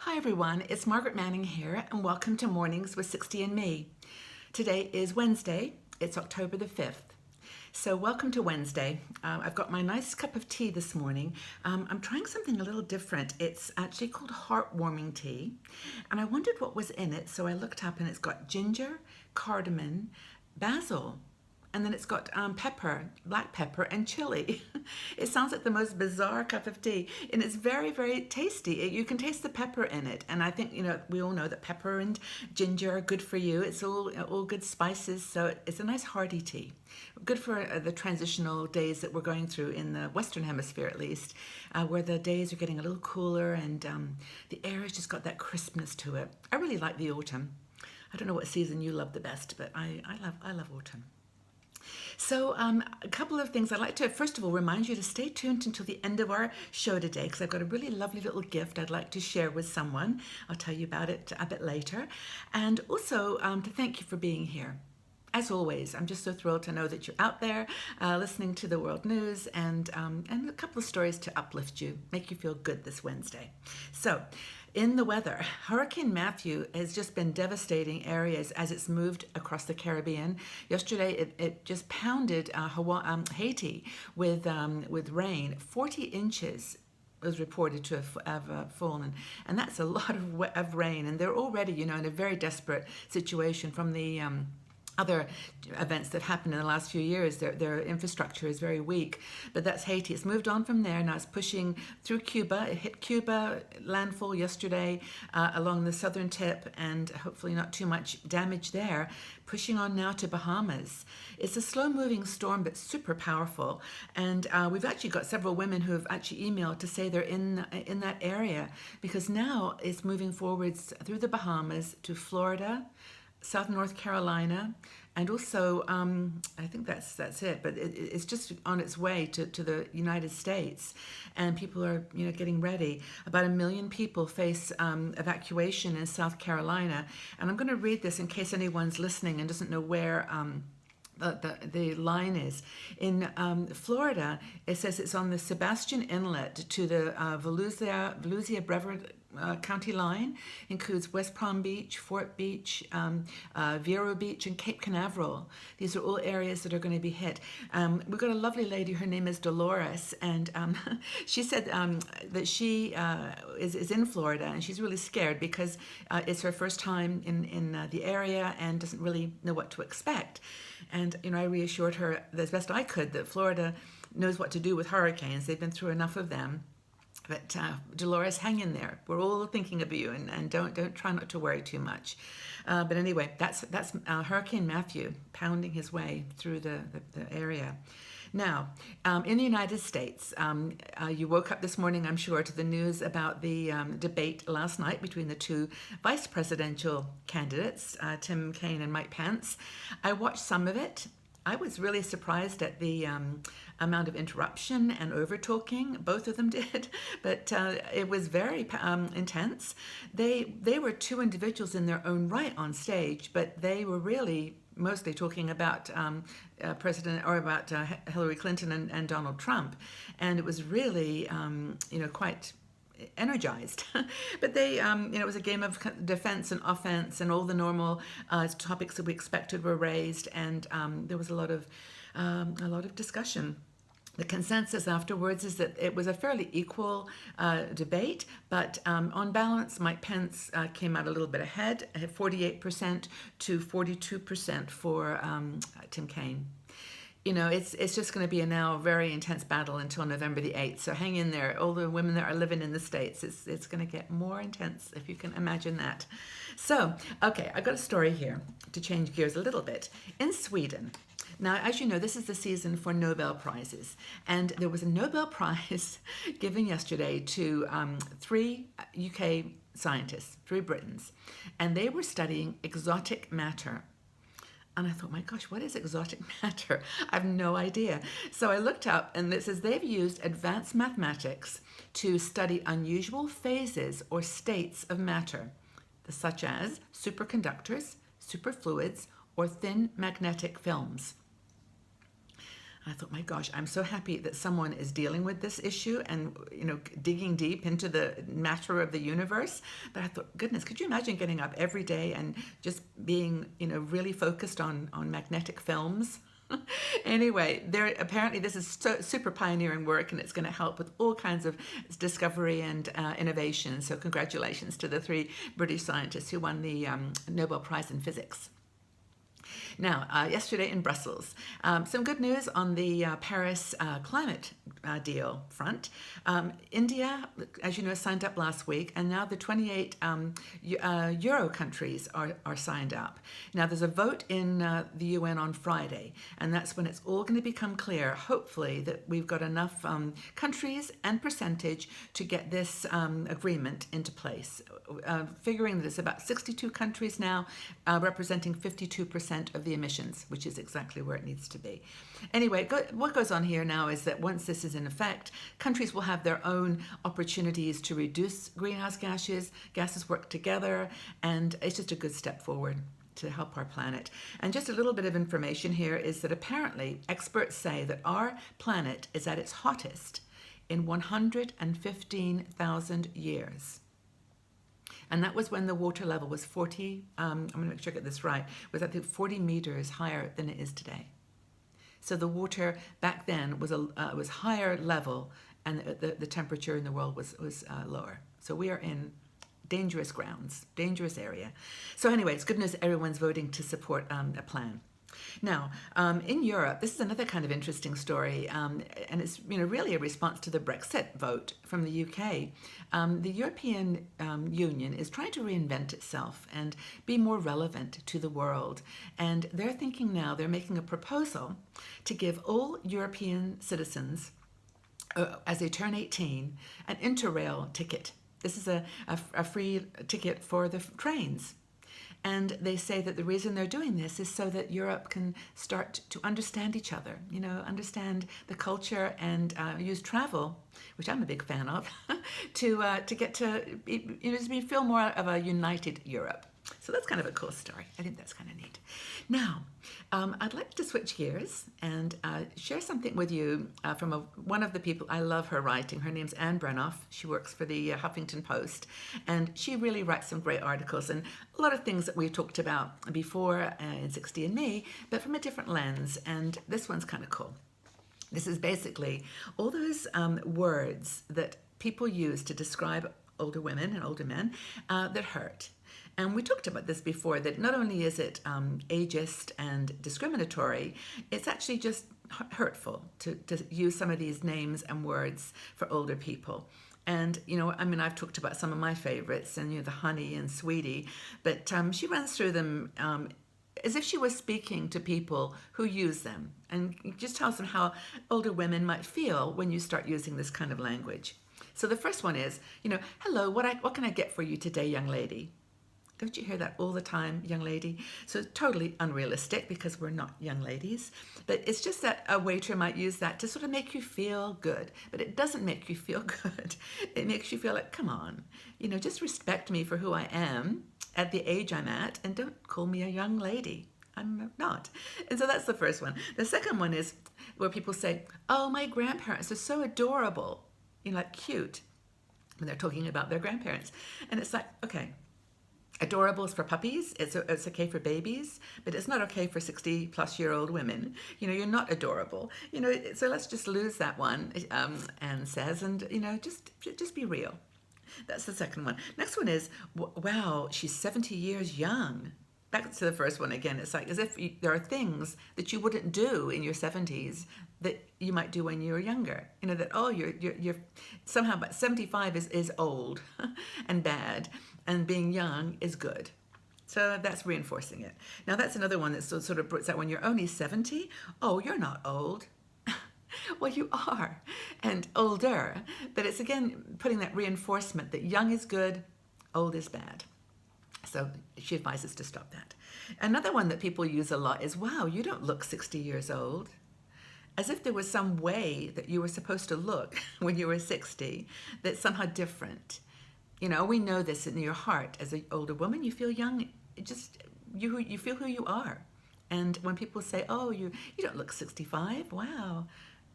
Hi everyone, it's Margaret Manning here and welcome to Mornings with 60 and Me. Today is Wednesday, it's October the 5th. So welcome to Wednesday. I've got my nice cup of tea this morning. I'm trying something a little different. It's actually called heartwarming tea and I wondered what was in it, so I looked up and it's got ginger, cardamom, basil, and then it's got pepper, black pepper, and chili. It sounds like the most bizarre cup of tea, and it's very, very tasty. You can taste the pepper in it, and I think we all know that pepper and ginger are good for you. It's all good spices, so it's a nice hearty tea. Good for the transitional days that we're going through in the Western Hemisphere, at least, where the days are getting a little cooler and the air has just got that crispness to it. I really like the autumn. I don't know what season you love the best, but I love autumn. So a couple of things I'd like to, first of all, remind you to stay tuned until the end of our show today because I've got a really lovely little gift I'd like to share with someone. I'll tell you about it a bit later. And also to thank you for being here. As always, I'm just so thrilled to know that you're out there listening to the world news and a couple of stories to uplift you, make you feel good this Wednesday. So, in the weather, Hurricane Matthew has just been devastating areas as it's moved across the Caribbean. Yesterday, it just pounded Haiti with rain. 40 inches was reported to have fallen, and that's a lot of rain. And they're already, in a very desperate situation from the other events that happened in the last few years. Their infrastructure is very weak, but that's Haiti. It's moved on from there. Now it's pushing through Cuba. It hit Cuba, landfall yesterday along the southern tip, and hopefully not too much damage there. Pushing on now to Bahamas. It's a slow-moving storm, but super powerful. And we've actually got several women who have actually emailed to say they're in that area because now it's moving forwards through the Bahamas to Florida, South North Carolina, and also I think that's it. But it's just on its way to the United States, and people are getting ready. About 1 million people face evacuation in South Carolina, and I'm going to read this in case anyone's listening and doesn't know where. The line is in Florida. It says it's on the Sebastian Inlet to the Volusia Brevard County line. Includes West Palm Beach, Fort Beach, Vero Beach, and Cape Canaveral. These are all areas that are going to be hit. We've got a lovely lady. Her name is Dolores, and she said that she is in Florida, and she's really scared because it's her first time in the area and doesn't really know what to expect. And I reassured her as best I could that Florida knows what to do with hurricanes. They've been through enough of them. But Dolores, hang in there. We're all thinking of you, and don't try not to worry too much. But anyway, that's Hurricane Matthew pounding his way through the area. Now, in the United States, you woke up this morning, I'm sure, to the news about the debate last night between the two vice presidential candidates, Tim Kaine and Mike Pence. I watched some of it. I was really surprised at the amount of interruption and over-talking. Both of them did, but it was very intense. They were two individuals in their own right on stage, but they were really mostly talking about about Hillary Clinton and Donald Trump, and it was really quite energized. But they it was a game of defense and offense, and all the normal topics that we expected were raised, and there was a lot of discussion. The consensus afterwards is that it was a fairly equal debate, but on balance, Mike Pence came out a little bit ahead, at 48% to 42% for Tim Kaine. It's just going to be a now very intense battle until November the 8th. So hang in there. All the women that are living in the States, it's going to get more intense, if you can imagine that. So, okay, I've got a story here to change gears a little bit. In Sweden, now, as you know, this is the season for Nobel Prizes. And there was a Nobel Prize given yesterday to 3 UK scientists, 3 Britons. And they were studying exotic matter. And I thought, my gosh, what is exotic matter? I have no idea. So I looked up, and it says they've used advanced mathematics to study unusual phases or states of matter, such as superconductors, superfluids, or thin magnetic films. I thought, my gosh, I'm so happy that someone is dealing with this issue and, digging deep into the matter of the universe. But I thought, goodness, could you imagine getting up every day and just being, really focused on magnetic films? Anyway, apparently this is super pioneering work, and it's going to help with all kinds of discovery and innovation. So congratulations to the 3 British scientists who won the Nobel Prize in Physics. Now, yesterday in Brussels, some good news on the Paris climate deal front. India, as you know, signed up last week, and now the 28 Euro countries are signed up. Now, there's a vote in the UN on Friday, and that's when it's all going to become clear, hopefully, that we've got enough countries and percentage to get this agreement into place. Figuring that it's about 62 countries now, representing 52% of the emissions, which is exactly where it needs to be. Anyway, what goes on here now is that once this is in effect, countries will have their own opportunities to reduce greenhouse gases, work together, and it's just a good step forward to help our planet. And just a little bit of information here is that apparently experts say that our planet is at its hottest in 115,000 years. And that was when the water level was 40, I'm going to make sure I get this right, was I think 40 meters higher than it is today. So the water back then was higher level, and the temperature in the world was lower. So we are in dangerous grounds, dangerous area. So anyway, it's good news everyone's voting to support a plan. Now, in Europe, this is another kind of interesting story, and it's really a response to the Brexit vote from the UK. The European Union is trying to reinvent itself and be more relevant to the world. And they're thinking now, they're making a proposal to give all European citizens, as they turn 18, an Interrail ticket. This is a free ticket for the trains. And they say that the reason they're doing this is so that Europe can start to understand each other, understand the culture, and use travel, which I'm a big fan of, to get to feel more of a united Europe. So that's kind of a cool story. I think that's kind of neat. Now, I'd like to switch gears and share something with you from one of the people. I love her writing. Her name's Anne Brenoff. She works for the Huffington Post, and she really writes some great articles and a lot of things that we've talked about before in 60 and Me, but from a different lens, and this one's kind of cool. This is basically all those words that people use to describe older women and older men that hurt. And we talked about this before, that not only is it ageist and discriminatory, it's actually just hurtful to use some of these names and words for older people. And, I've talked about some of my favorites, and, the honey and sweetie, but she runs through them as if she was speaking to people who use them, and just tells them how older women might feel when you start using this kind of language. So the first one is, hello, what can I get for you today, young lady? Don't you hear that all the time, young lady? So it's totally unrealistic because we're not young ladies. But it's just that a waiter might use that to sort of make you feel good. But it doesn't make you feel good. It makes you feel like, come on, just respect me for who I am at the age I'm at, and don't call me a young lady. I'm not. And so that's the first one. The second one is where people say, oh, my grandparents are so adorable, like cute, when they're talking about their grandparents. And it's like, okay, adorable is for puppies, it's okay for babies, but it's not okay for 60-plus-year-old women. You're not adorable. So let's just lose that one, Anne says, and, just be real. That's the second one. Next one is, wow, she's 70 years young. Back to the first one again. It's like as if there are things that you wouldn't do in your 70s that you might do when you were younger. That, oh, you're somehow, but 75 is old and bad, and being young is good. So that's reinforcing it. Now that's another one that sort of puts out when you're only 70, oh, you're not old. Well, you are, and older. But it's again putting that reinforcement that young is good, old is bad. So she advises to stop that. Another one that people use a lot is, wow, you don't look 60 years old. As if there was some way that you were supposed to look when you were 60 that's somehow different. We know this in your heart. As an older woman, you feel young. You feel who you are. And when people say, oh, you don't look 65, wow,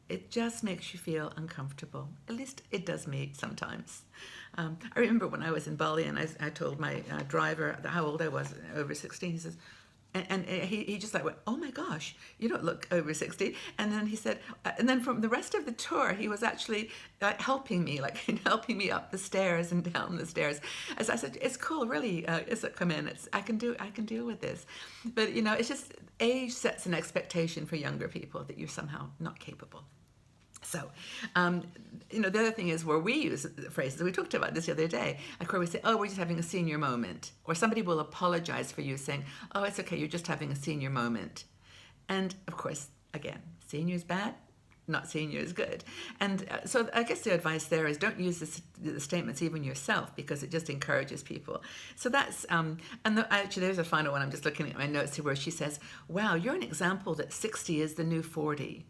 it just makes you feel uncomfortable. At least it does me sometimes. I remember when I was in Bali and I told my driver how old I was, over 16. He says, and he just like went, oh my gosh, you don't look over 60. And then he said, and then from the rest of the tour, he was actually helping me, like helping me up the stairs and down the stairs. As I said, it's cool, really. Come in. I can deal with this. But it's just age sets an expectation for younger people that you're somehow not capable. So, the other thing is where we use phrases, we talked about this the other day, of course we say, oh, we're just having a senior moment. Or somebody will apologize for you saying, oh, it's okay, you're just having a senior moment. And of course, again, senior is bad, not senior is good. And so I guess the advice there is don't use the statements even yourself, because it just encourages people. So that's, actually there's a final one, I'm just looking at my notes here where she says, wow, you're an example that 60 is the new 40.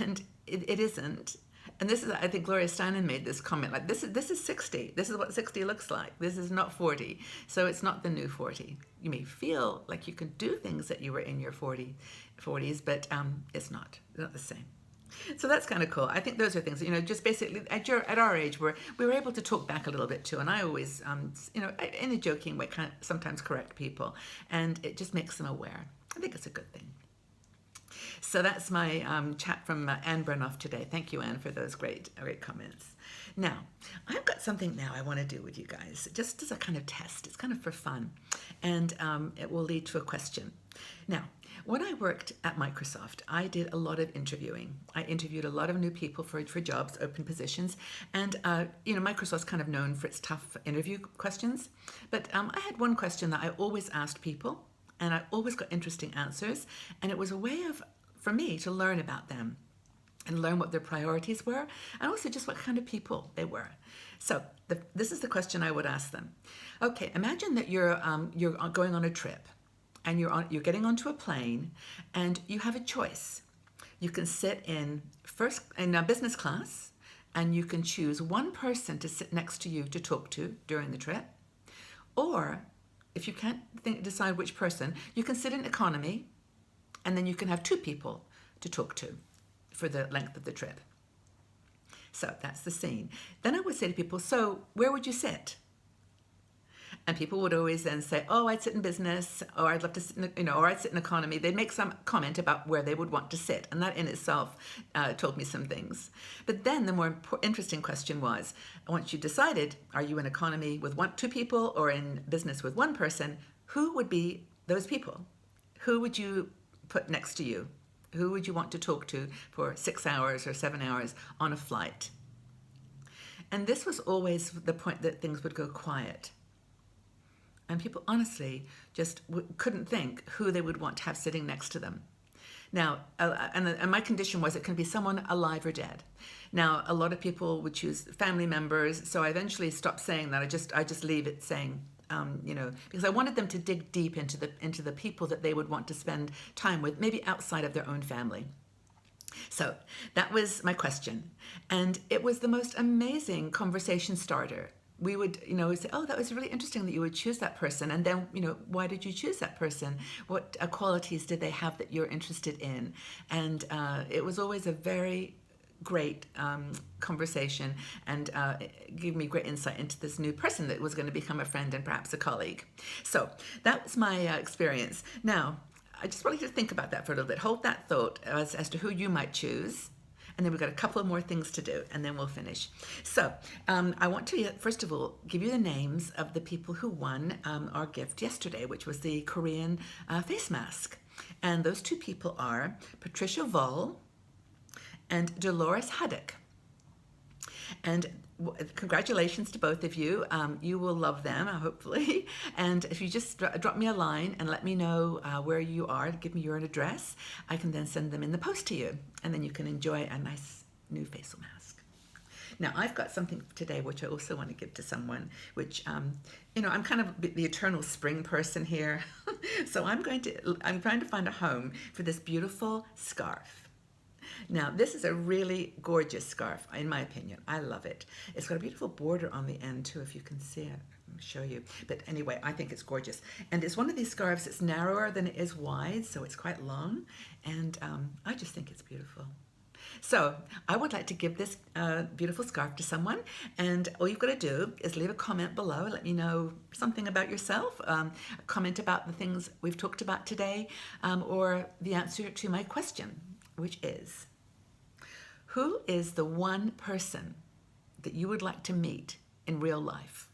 And it isn't. And this is, I think Gloria Steinem made this comment, like, this is 60. This is what 60 looks like. This is not 40. So it's not the new 40. You may feel like you can do things that you were in your 40s, but it's not the same. So that's kind of cool. I think those are things, just basically at our age, we were able to talk back a little bit too. And I always, in a joking way, kind of sometimes correct people. And it just makes them aware. I think it's a good thing. So that's my chat from Anne Burnoff today. Thank you, Anne, for those great comments. Now, I've got something now I want to do with you guys, just as a kind of test. It's kind of for fun, and it will lead to a question. Now, when I worked at Microsoft, I did a lot of interviewing. I interviewed a lot of new people for jobs, open positions, and Microsoft's kind of known for its tough interview questions. But I had one question that I always asked people, and I always got interesting answers, and it was a way for me to learn about them and learn what their priorities were, and also just what kind of people they were. So this is the question I would ask them. Okay, imagine that you're going on a trip, and you're getting onto a plane, and you have a choice. You can sit in business class, and you can choose one person to sit next to you to talk to during the trip, or if you can't decide which person, you can sit in economy, and then you can have two people to talk to for the length of the trip. So that's the scene. Then I would say to people, so where would you sit? And people would always then say, oh, I'd sit in business, or I'd love to sit in, or I'd sit in economy. They'd make some comment about where they would want to sit. And that in itself told me some things. But then the more interesting question was, once you decided, are you in economy with two people or in business with one person, who would be those people? Who would you put next to you? Who would you want to talk to for 6 hours or 7 hours on a flight? And this was always the point that things would go quiet. And people honestly just couldn't think who they would want to have sitting next to them. Now, and my condition was it can be someone alive or dead. Now, a lot of people would choose family members, so I eventually stopped saying that. I just leave it saying, because I wanted them to dig deep into the people that they would want to spend time with, maybe outside of their own family. So that was my question, and it was the most amazing conversation starter. We would, say, oh, that was really interesting that you would choose that person. And then, why did you choose that person? What qualities did they have that you're interested in? And it was always a very great conversation, and gave me great insight into this new person that was going to become a friend and perhaps a colleague. So that was my experience. Now, I just want you to think about that for a little bit. Hold that thought as to who you might choose. And then we've got a couple of more things to do, and then we'll finish. So I want to, first of all, give you the names of the people who won our gift yesterday, which was the Korean face mask. And those two people are Patricia Voll and Dolores Haddock. And congratulations to both of you. You will love them, hopefully. And if you just drop me a line and let me know where you are, give me your address, I can then send them in the post to you. And then you can enjoy a nice new facial mask. Now, I've got something today which I also want to give to someone, which, I'm kind of the eternal spring person here. So I'm trying to find a home for this beautiful scarf. Now, this is a really gorgeous scarf, in my opinion. I love it. It's got a beautiful border on the end, too, if you can see it. I'll show you. But anyway, I think it's gorgeous. And it's one of these scarves that's narrower than it is wide, so it's quite long. And I just think it's beautiful. So I would like to give this beautiful scarf to someone, and all you've got to do is leave a comment below. Let me know something about yourself, a comment about the things we've talked about today, or the answer to my question, which is, who is the one person that you would like to meet in real life?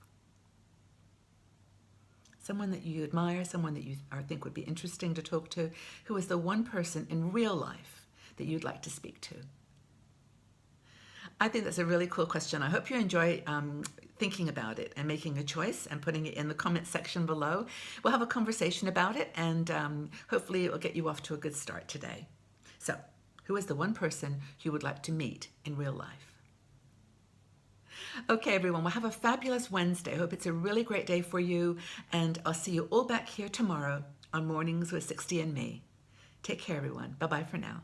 Someone that you admire, someone that you think would be interesting to talk to. Who is the one person in real life that you'd like to speak to? I think that's a really cool question. I hope you enjoy thinking about it and making a choice and putting it in the comment section below. We'll have a conversation about it, and hopefully it will get you off to a good start today. So, who is the one person you would like to meet in real life? Okay, everyone, well, have a fabulous Wednesday. I hope it's a really great day for you, and I'll see you all back here tomorrow on Mornings with 60 and Me. Take care, everyone. Bye-bye for now.